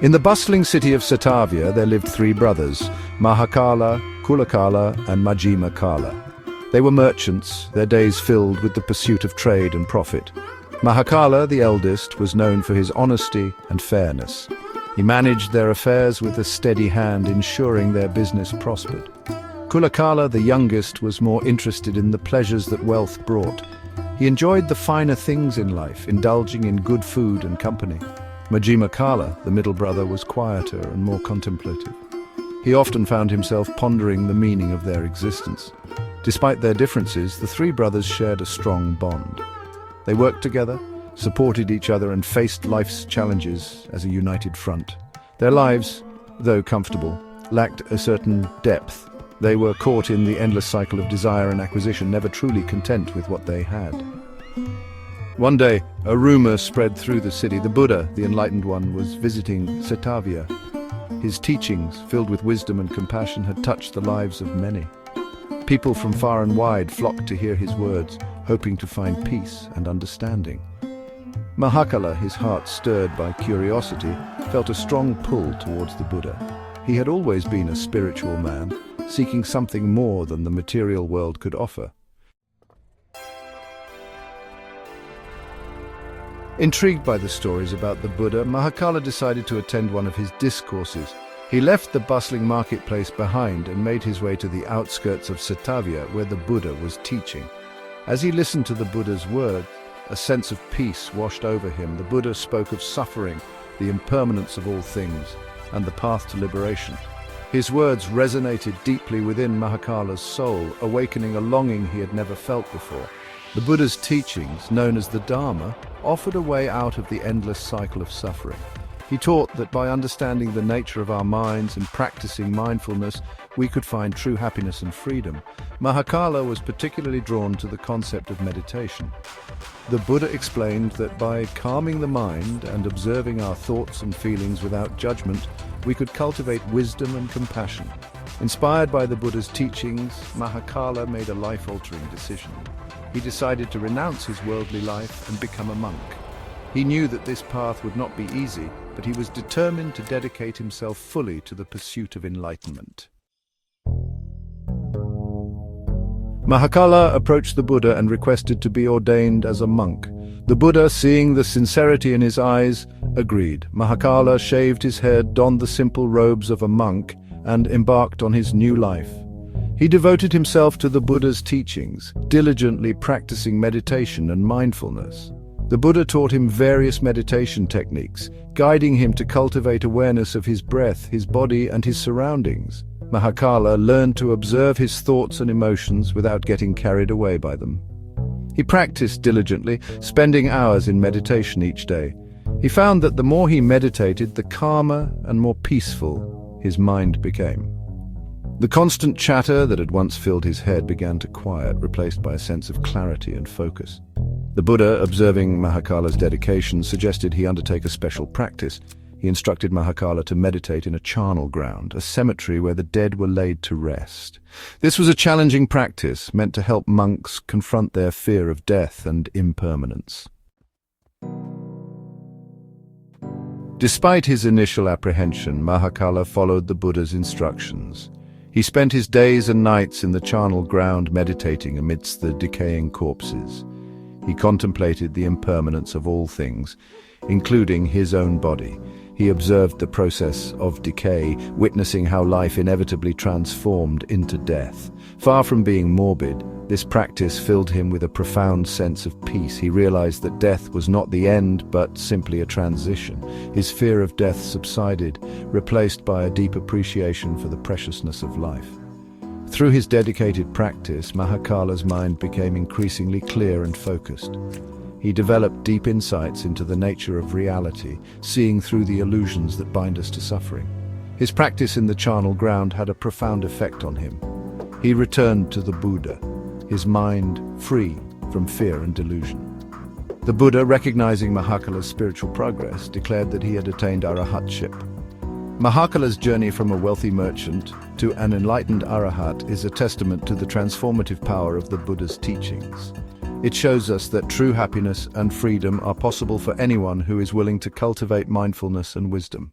In the bustling city of Satavia, there lived three brothers, Mahakala, Kulakala, and Majjhima Kala. They were merchants, their days filled with the pursuit of trade and profit. Mahakala, the eldest, was known for his honesty and fairness. He managed their affairs with a steady hand, ensuring their business prospered. Kulakala, the youngest, was more interested in the pleasures that wealth brought. He enjoyed the finer things in life, indulging in good food and company. Majjhima Kala, the middle brother, was quieter and more contemplative. He often found himself pondering the meaning of their existence. Despite their differences, the three brothers shared a strong bond. They worked together, supported each other, and faced life's challenges as a united front. Their lives, though comfortable, lacked a certain depth. They were caught in the endless cycle of desire and acquisition, never truly content with what they had. One day, a rumor spread through the city. The Buddha, the enlightened one, was visiting Satavia. His teachings, filled with wisdom and compassion, had touched the lives of many. People from far and wide flocked to hear his words, hoping to find peace and understanding. Mahakala, his heart stirred by curiosity, felt a strong pull towards the Buddha. He had always been a spiritual man, seeking something more than the material world could offer. Intrigued by the stories about the Buddha, Mahakala decided to attend one of his discourses. He left the bustling marketplace behind and made his way to the outskirts of Satavia, where the Buddha was teaching. As he listened to the Buddha's words, a sense of peace washed over him. The Buddha spoke of suffering, the impermanence of all things, and the path to liberation. His words resonated deeply within Mahakala's soul, awakening a longing he had never felt before. The Buddha's teachings, known as the Dharma, offered a way out of the endless cycle of suffering. He taught that by understanding the nature of our minds and practicing mindfulness, we could find true happiness and freedom. Mahakala was particularly drawn to the concept of meditation. The Buddha explained that by calming the mind and observing our thoughts and feelings without judgment, we could cultivate wisdom and compassion. Inspired by the Buddha's teachings, Mahakala made a life-altering decision. He decided to renounce his worldly life and become a monk. He knew that this path would not be easy, but he was determined to dedicate himself fully to the pursuit of enlightenment. Mahakala approached the Buddha and requested to be ordained as a monk. The Buddha, seeing the sincerity in his eyes, agreed. Mahakala shaved his head, donned the simple robes of a monk, and embarked on his new life. He devoted himself to the Buddha's teachings, diligently practicing meditation and mindfulness. The Buddha taught him various meditation techniques, guiding him to cultivate awareness of his breath, his body, and his surroundings. Mahakala learned to observe his thoughts and emotions without getting carried away by them. He practiced diligently, spending hours in meditation each day. He found that the more he meditated, the calmer and more peaceful his mind became. The constant chatter that had once filled his head began to quiet, replaced by a sense of clarity and focus. The Buddha, observing Mahakala's dedication, suggested he undertake a special practice. He instructed Mahakala to meditate in a charnel ground, a cemetery where the dead were laid to rest. This was a challenging practice, meant to help monks confront their fear of death and impermanence. Despite his initial apprehension, Mahakala followed the Buddha's instructions. He spent his days and nights in the charnel ground meditating amidst the decaying corpses. He contemplated the impermanence of all things, including his own body. He observed the process of decay, witnessing how life inevitably transformed into death. Far from being morbid, this practice filled him with a profound sense of peace. He realized that death was not the end, but simply a transition. His fear of death subsided, replaced by a deep appreciation for the preciousness of life. Through his dedicated practice, Mahakala's mind became increasingly clear and focused. He developed deep insights into the nature of reality, seeing through the illusions that bind us to suffering. His practice in the charnel ground had a profound effect on him. He returned to the Buddha, his mind free from fear and delusion. The Buddha, recognizing Mahakala's spiritual progress, declared that he had attained arahatship. Mahakala's journey from a wealthy merchant to an enlightened arahat is a testament to the transformative power of the Buddha's teachings. It shows us that true happiness and freedom are possible for anyone who is willing to cultivate mindfulness and wisdom.